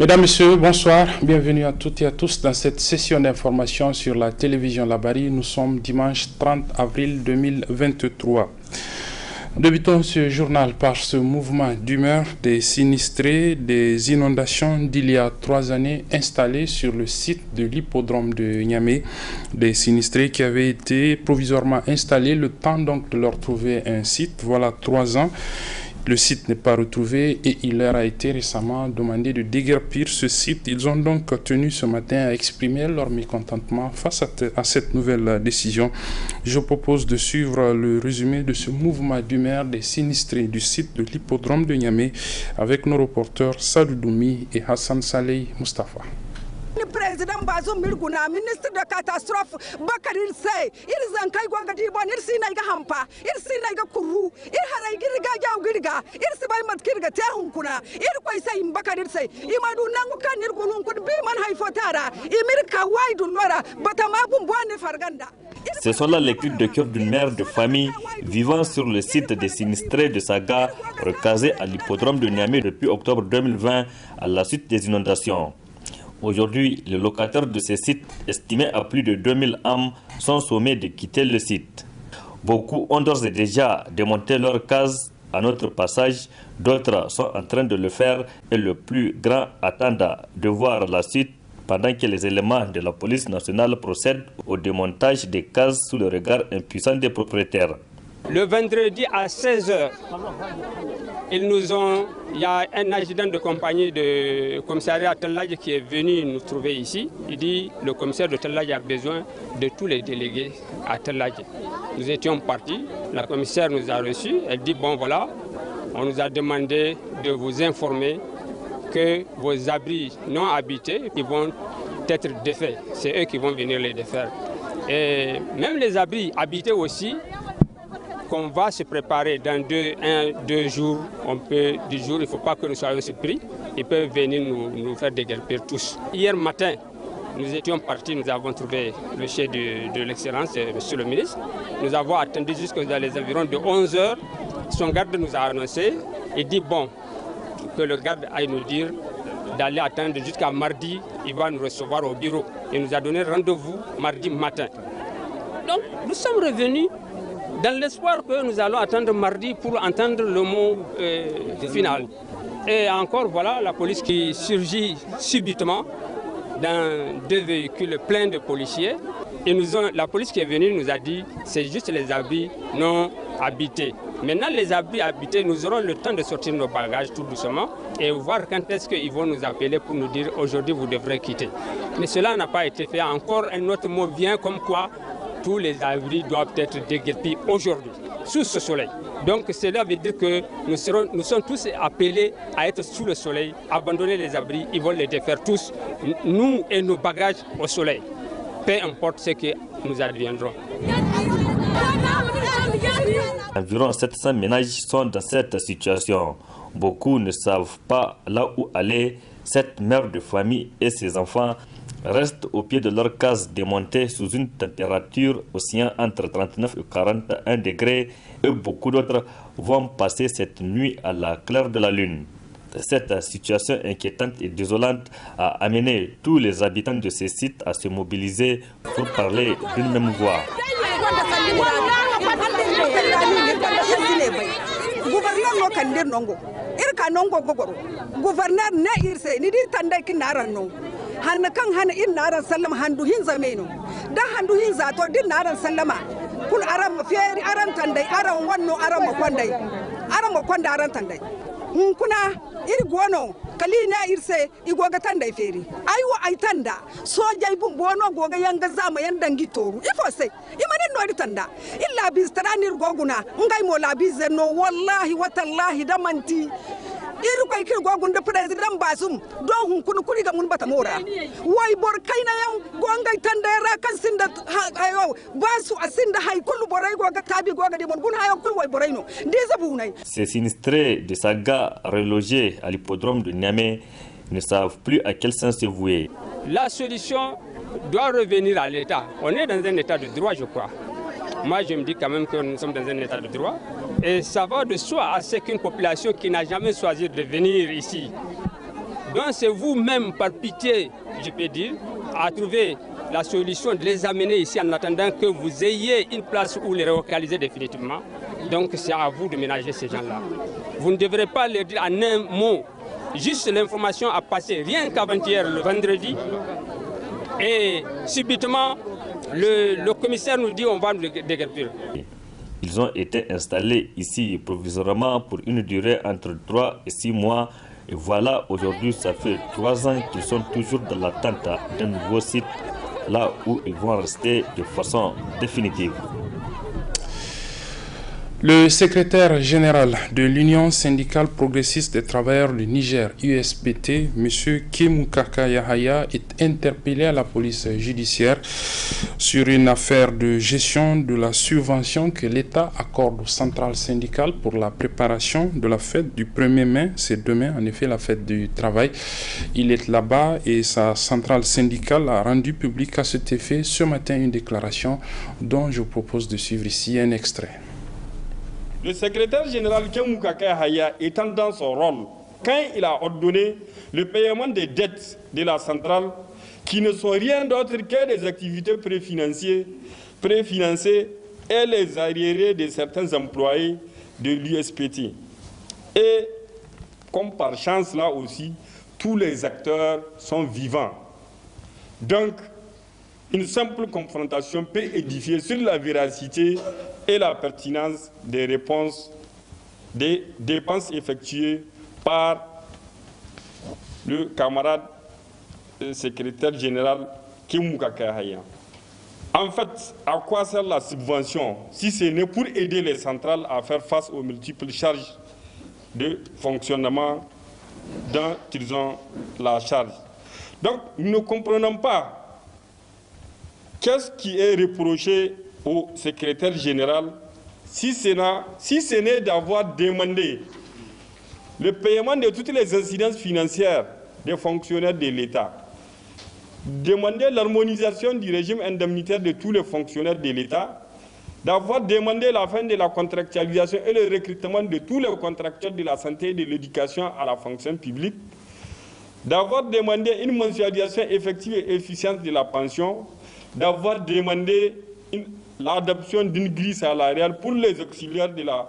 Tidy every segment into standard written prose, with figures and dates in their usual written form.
Mesdames, Messieurs, bonsoir. Bienvenue à toutes et à tous dans cette session d'information sur la télévision Labari. Nous sommes dimanche 30 avril 2023. Débutons ce journal par ce mouvement d'humeur des sinistrés des inondations d'il y a 3 années installés sur le site de l'hippodrome de Niamey. Des sinistrés qui avaient été provisoirement installés le temps donc de leur trouver un site. Voilà 3 ans. Le site n'est pas retrouvé et il leur a été récemment demandé de déguerpir ce site. Ils ont donc tenu ce matin à exprimer leur mécontentement face à cette nouvelle décision. Je propose de suivre le résumé de ce mouvement d'humeur des sinistrés du site de l'hippodrome de Niamey avec nos reporters Salou Doumi et Hassan Saleh Mustafa. Le président Bazoum Mirgouna, ministre de catastrophe, Bakarir Sey, il Zankai Gwagadibo, il Sinaïga Hampa, il Sinaïga Kourou, il Haraïga Yaugiriga, il Sibaymat Kirga Tehunkuna, il Kwaisay Bakarir Sey, Imadou Nangukan, il Gulun could be man Haifotara, Imirka Waidunora, Batamabum Bwane Farganda. Ce sont la lecture de cœur d'une mère de famille vivant sur le site des sinistrés de Saga, recasé à l'hippodrome de Niamey depuis octobre 2020 à la suite des inondations. Aujourd'hui, les locataires de ces sites, estimés à plus de 2000 âmes, sont sommés de quitter le site. Beaucoup ont d'ores et déjà démonté leurs cases à notre passage, d'autres sont en train de le faire et le plus grand attendent de voir la suite pendant que les éléments de la police nationale procèdent au démontage des cases sous le regard impuissant des propriétaires. Le vendredi à 16h, il y a un adjudant de compagnie de commissariat Teladji qui est venu nous trouver ici. Il dit que le commissaire de Teladji a besoin de tous les délégués à Teladji. Nous étions partis, la commissaire nous a reçus. Elle dit bon voilà, on nous a demandé de vous informer que vos abris non habités ils vont être défaits. C'est eux qui vont venir les défaire. Et même les abris habités aussi, qu'on va se préparer dans 2 jours, il ne faut pas que nous soyons surpris, ils peuvent venir nous faire déguerpir tous. Hier matin, nous étions partis, nous avons trouvé le chef de l'excellence, monsieur le ministre. Nous avons attendu jusqu'à les environs de 11 h. Son garde nous a annoncé, il dit bon, que le garde aille nous dire d'aller attendre jusqu'à mardi, il va nous recevoir au bureau. Il nous a donné rendez-vous mardi matin. Donc nous sommes revenus dans l'espoir que nous allons attendre mardi pour entendre le mot final. Et encore, voilà, la police qui surgit subitement dans 2 véhicules pleins de policiers. Et la police qui est venue nous a dit que c'est juste les abris non habités. Maintenant, les abris habités, nous aurons le temps de sortir nos bagages tout doucement et voir quand est-ce qu'ils vont nous appeler pour nous dire aujourd'hui vous devrez quitter. Mais cela n'a pas été fait. Encore un autre mot vient comme quoi tous les abris doivent être déguerpis aujourd'hui, sous ce soleil. Donc cela veut dire que nous sommes tous appelés à être sous le soleil, abandonner les abris, ils vont les défaire tous, nous et nos bagages au soleil. Peu importe ce que nous adviendrons. Environ 700 ménages sont dans cette situation. Beaucoup ne savent pas là où aller. Cette mère de famille et ses enfants restent au pied de leur case démontée sous une température oscillant entre 39 et 41 degrés et beaucoup d'autres vont passer cette nuit à la claire de la lune. Cette situation inquiétante et désolante a amené tous les habitants de ces sites à se mobiliser pour parler d'une même voix. Hanna kan hana in naran sallama handu hin zameno dan handu hin zato din naran sallama kul aram feri aran tandai aran wanno aran makwanda aran tandai kuna iri gono kalina irse igoga tandai feri aiwa ai tanda soja ibun bono goga yanga zama yandan gitoru ifo sai imanin no iri tanda illa biztaranir goguna ngai mo labize no wallahi watallahi damanti iru kai kir gogun da president Bazoum don hun kun kuri ga mun bata mora wai bor kaina yan gongai tandera kan sinda ayo basu asinda hay kullu borai goga tabi goga de mon gun hayo kul wai borai no des abunai. Ces sinistrés de Saga relogés à l'hippodrome de Niamey ne savent plus à quel sens se vouer. La solution doit revenir à l'État. On est dans un état de droit, je crois. Moi, je me dis quand même que nous sommes dans un état de droit. Et ça va de soi à ce qu'une population qui n'a jamais choisi de venir ici Donc c'est vous-même, par pitié, je peux dire, à trouver la solution de les amener ici en attendant que vous ayez une place où les relocaliser définitivement. Donc c'est à vous de ménager ces gens-là. Vous ne devrez pas leur dire en un mot, juste l'information a passé rien qu'avant-hier, le vendredi, et subitement, le commissaire nous dit on va nous déguerpir. Ils ont été installés ici provisoirement pour une durée entre 3 et 6 mois. Et voilà, aujourd'hui, ça fait 3 ans qu'ils sont toujours dans l'attente d'un nouveau site, là où ils vont rester de façon définitive. Le secrétaire général de l'Union syndicale progressiste des travailleurs du Niger, USPT, M. Kemukaka Yahaya, est interpellé à la police judiciaire sur une affaire de gestion de la subvention que l'État accorde aux centrales syndicales pour la préparation de la fête du 1er mai. C'est demain, en effet, la fête du travail. Il est là-bas et sa centrale syndicale a rendu public à cet effet ce matin une déclaration dont je vous propose de suivre ici un extrait. Le secrétaire général Kemukaka Yahaya étant dans son rôle, quand il a ordonné le paiement des dettes de la centrale, qui ne sont rien d'autre que des activités préfinancées et les arriérés de certains employés de l'USPT. Et comme par chance là aussi, tous les acteurs sont vivants. Donc, une simple confrontation peut édifier sur la véracité et la pertinence des réponses des dépenses effectuées par le camarade secrétaire général Kemukaka Yahaya. En fait, à quoi sert la subvention si ce n'est pour aider les centrales à faire face aux multiples charges de fonctionnement dont ils ont la charge? Donc, nous ne comprenons pas qu'est-ce qui est reproché au secrétaire général si ce n'est d'avoir demandé le paiement de toutes les incidences financières des fonctionnaires de l'État, demander l'harmonisation du régime indemnitaire de tous les fonctionnaires de l'État, d'avoir demandé la fin de la contractualisation et le recrutement de tous les contractuels de la santé et de l'éducation à la fonction publique, d'avoir demandé une mensualisation effective et efficiente de la pension, d'avoir demandé l'adoption d'une grille salariale pour les auxiliaires de la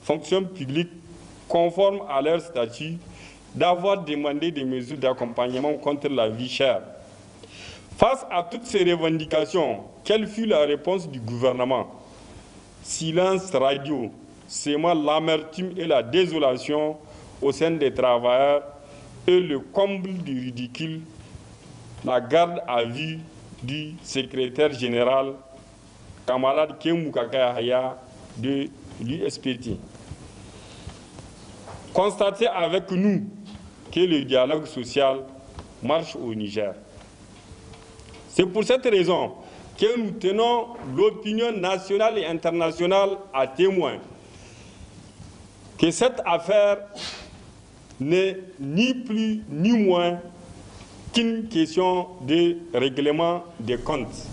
fonction publique conforme à leur statut, d'avoir demandé des mesures d'accompagnement contre la vie chère. Face à toutes ces revendications, quelle fut la réponse du gouvernement? Silence radio, sémant l'amertume et la désolation au sein des travailleurs et le comble du ridicule, la garde à vue du secrétaire général, camarade Kemukaka Yahaya de l'USPT. Constatez avec nous que le dialogue social marche au Niger. C'est pour cette raison que nous tenons l'opinion nationale et internationale à témoin que cette affaire n'est ni plus ni moins qu'une question de règlement des comptes.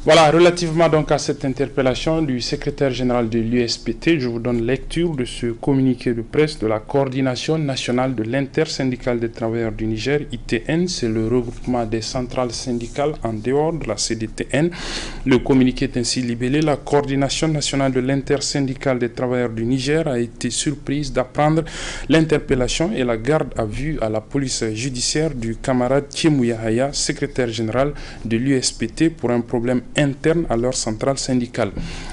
Voilà, relativement donc à cette interpellation du secrétaire général de l'USPT, je vous donne lecture de ce communiqué de presse de la Coordination nationale de l'intersyndicale des travailleurs du Niger, ITN. C'est le regroupement des centrales syndicales en dehors de la CDTN. Le communiqué est ainsi libellé. La Coordination nationale de l'intersyndicale des travailleurs du Niger a été surprise d'apprendre l'interpellation et la garde à vue à la police judiciaire du camarade Kemukaka Yahaya, secrétaire général de l'USPT, pour un problème interne à leur centrale syndicale.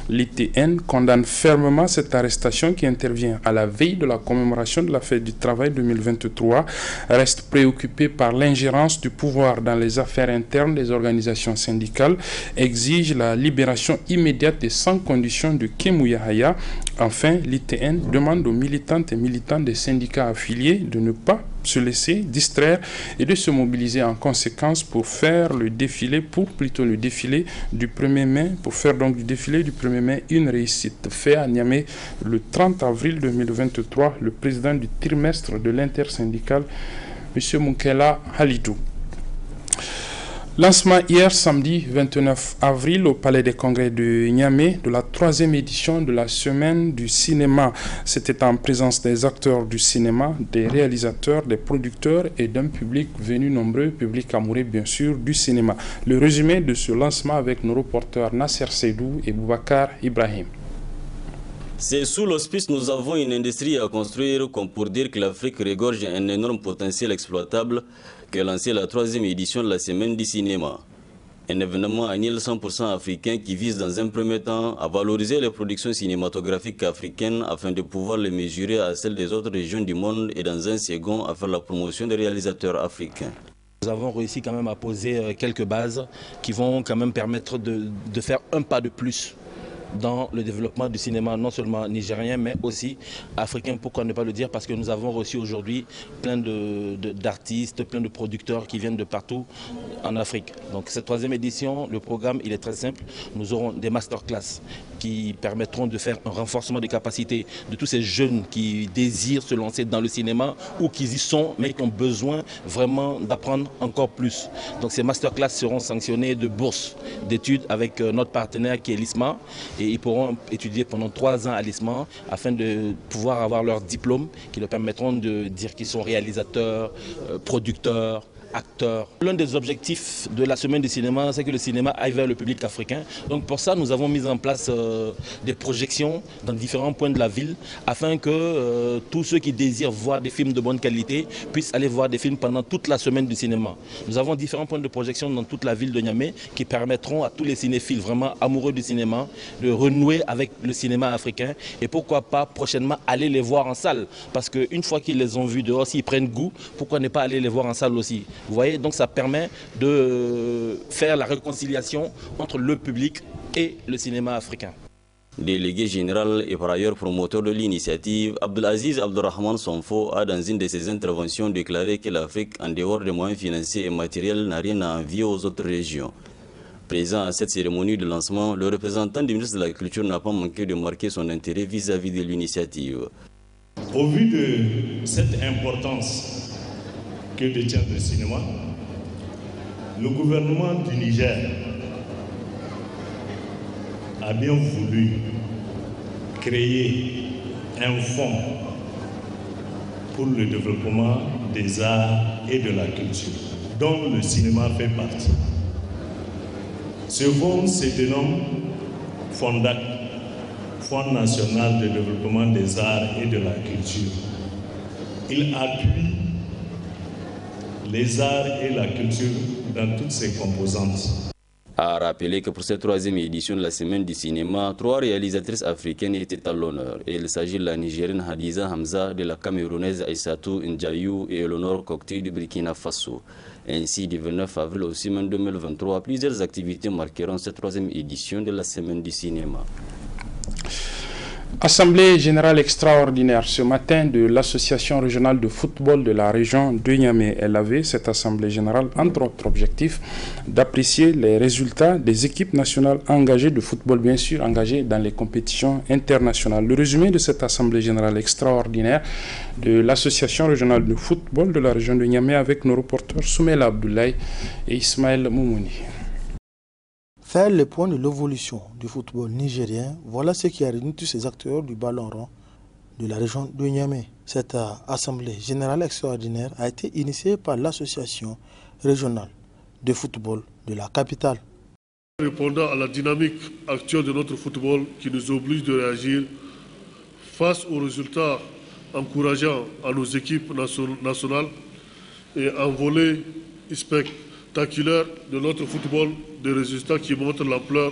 L'ITN condamne fermement cette arrestation qui intervient à la veille de la commémoration de la fête du travail 2023, reste préoccupé par l'ingérence du pouvoir dans les affaires internes des organisations syndicales, exige la libération immédiate et sans condition de Kemukaka Yahaya. Enfin, l'ITN demande aux militantes et militants des syndicats affiliés de ne pas se laisser distraire et de se mobiliser en conséquence pour faire le défilé, du 1er mai, pour faire donc du défilé du 1er mai une réussite. Fait à Niamey le 30 avril 2023, le président du trimestre de l'intersyndicale, M. Moukela Halidou. Lancement hier samedi 29 avril au Palais des Congrès de Niamey de la 3e édition de la Semaine du cinéma. C'était en présence des acteurs du cinéma, des réalisateurs, des producteurs et d'un public venu nombreux, public amoureux bien sûr du cinéma. Le résumé de ce lancement avec nos reporters Nasser Seydou et Boubacar Ibrahim. C'est sous l'auspice nous avons une industrie à construire comme pour dire que l'Afrique regorge un énorme potentiel exploitable que lancé la 3e édition de la Semaine du cinéma. Un événement annuel 100% africain qui vise dans un premier temps à valoriser les productions cinématographiques africaines afin de pouvoir les mesurer à celles des autres régions du monde et dans un second à faire la promotion des réalisateurs africains. Nous avons réussi quand même à poser quelques bases qui vont quand même permettre de faire un pas de plus dans le développement du cinéma, non seulement nigérien, mais aussi africain, pourquoi ne pas le dire, parce que nous avons reçu aujourd'hui plein d'artistes, plein de producteurs qui viennent de partout en Afrique. Donc cette 3e édition, le programme il est très simple. Nous aurons des masterclass qui permettront de faire un renforcement des capacités de tous ces jeunes qui désirent se lancer dans le cinéma ou qui y sont, mais qui ont besoin vraiment d'apprendre encore plus. Donc ces masterclass seront sanctionnés de bourses d'études avec notre partenaire qui est l'ISMA. Et ils pourront étudier pendant 3 ans à l'ISMA afin de pouvoir avoir leur diplôme qui leur permettront de dire qu'ils sont réalisateurs, producteurs, acteurs. L'un des objectifs de la Semaine du cinéma, c'est que le cinéma aille vers le public africain. Donc pour ça, nous avons mis en place des projections dans différents points de la ville afin que tous ceux qui désirent voir des films de bonne qualité puissent aller voir des films pendant toute la Semaine du cinéma. Nous avons différents points de projection dans toute la ville de Niamey qui permettront à tous les cinéphiles vraiment amoureux du cinéma de renouer avec le cinéma africain et pourquoi pas prochainement aller les voir en salle. Parce qu'une fois qu'ils les ont vus dehors, s'ils prennent goût, pourquoi ne pas aller les voir en salle aussi? Vous voyez, donc ça permet de faire la réconciliation entre le public et le cinéma africain. Délégué général et par ailleurs promoteur de l'initiative, Abdelaziz Abdurrahman Sonfo a dans une de ses interventions déclaré que l'Afrique, en dehors des moyens financiers et matériels, n'a rien à envier aux autres régions. Présent à cette cérémonie de lancement, le représentant du ministre de la Culture n'a pas manqué de marquer son intérêt vis-à-vis de l'initiative. Au vu de cette importance que détient le cinéma, le gouvernement du Niger a bien voulu créer un fonds pour le développement des arts et de la culture, dont le cinéma fait partie. Ce fonds se dénomme FONDAC, Fonds national de développement des arts et de la culture. Il appuie les arts et la culture dans toutes ses composantes. A rappelé que pour cette 3e édition de la Semaine du cinéma, 3 réalisatrices africaines étaient à l'honneur. Il s'agit de la Nigérienne Hadiza Hamza, de la Camerounaise Aïssatou Ndjayou et Eleonore Cocteau du Burkina Faso. Ainsi, du 29 avril au 6 mai 2023, plusieurs activités marqueront cette 3e édition de la Semaine du cinéma. Assemblée générale extraordinaire ce matin de l'association régionale de football de la région de Niamey. Elle avait, cette assemblée générale, entre autres objectifs, d'apprécier les résultats des équipes nationales engagées de football, bien sûr, engagées dans les compétitions internationales. Le résumé de cette assemblée générale extraordinaire de l'association régionale de football de la région de Niamey avec nos reporters Soumela Abdoulaye et Ismaël Moumouni. Faire le point de l'évolution du football nigérien, voilà ce qui a réuni tous ces acteurs du ballon rond de la région de Niamey. Cette assemblée générale extraordinaire a été initiée par l'association régionale de football de la capitale. Répondant à la dynamique actuelle de notre football qui nous oblige de réagir face aux résultats encourageants à nos équipes nationales et en volet spectaculaire de notre football, des résultats qui montrent l'ampleur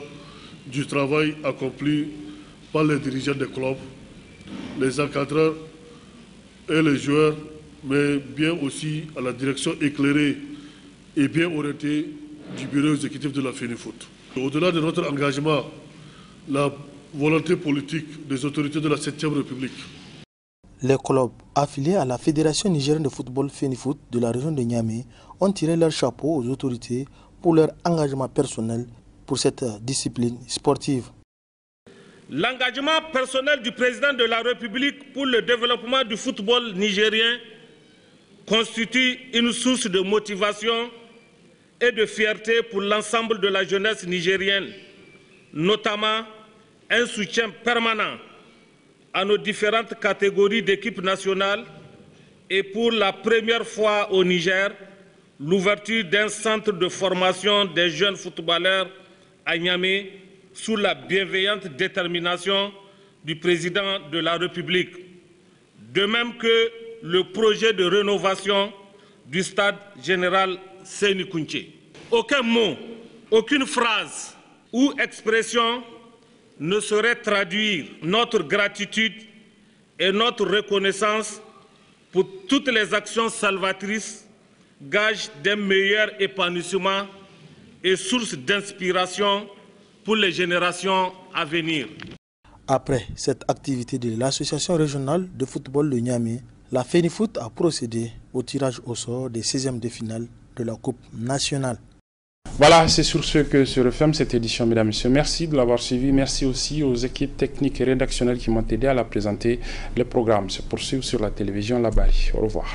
du travail accompli par les dirigeants des clubs, les encadreurs et les joueurs, mais bien aussi à la direction éclairée et bien orientée du bureau exécutif de la FENIFOOT. Au-delà de notre engagement, la volonté politique des autorités de la 7e République. Les clubs affiliés à la Fédération nigérienne de football FENIFOOT de la région de Niamey ont tiré leur chapeau aux autorités pour leur engagement personnel pour cette discipline sportive. L'engagement personnel du président de la République pour le développement du football nigérien constitue une source de motivation et de fierté pour l'ensemble de la jeunesse nigérienne, notamment un soutien permanent à nos différentes catégories d'équipes nationales et pour la première fois au Niger, l'ouverture d'un centre de formation des jeunes footballeurs à Niamey sous la bienveillante détermination du président de la République. De même que le projet de rénovation du stade général Séni Kountché. Aucun mot, aucune phrase ou expression ne saurait traduire notre gratitude et notre reconnaissance pour toutes les actions salvatrices, gage d'un meilleur épanouissement et source d'inspiration pour les générations à venir. Après cette activité de l'association régionale de football de Niamey, la FENIFOOT a procédé au tirage au sort des 16e de finale de la Coupe nationale. Voilà, c'est sur ce que se referme cette édition, mesdames et messieurs. Merci de l'avoir suivi. Merci aussi aux équipes techniques et rédactionnelles qui m'ont aidé à la présenter. Le programme se poursuit sur la télévision La Bari. Au revoir.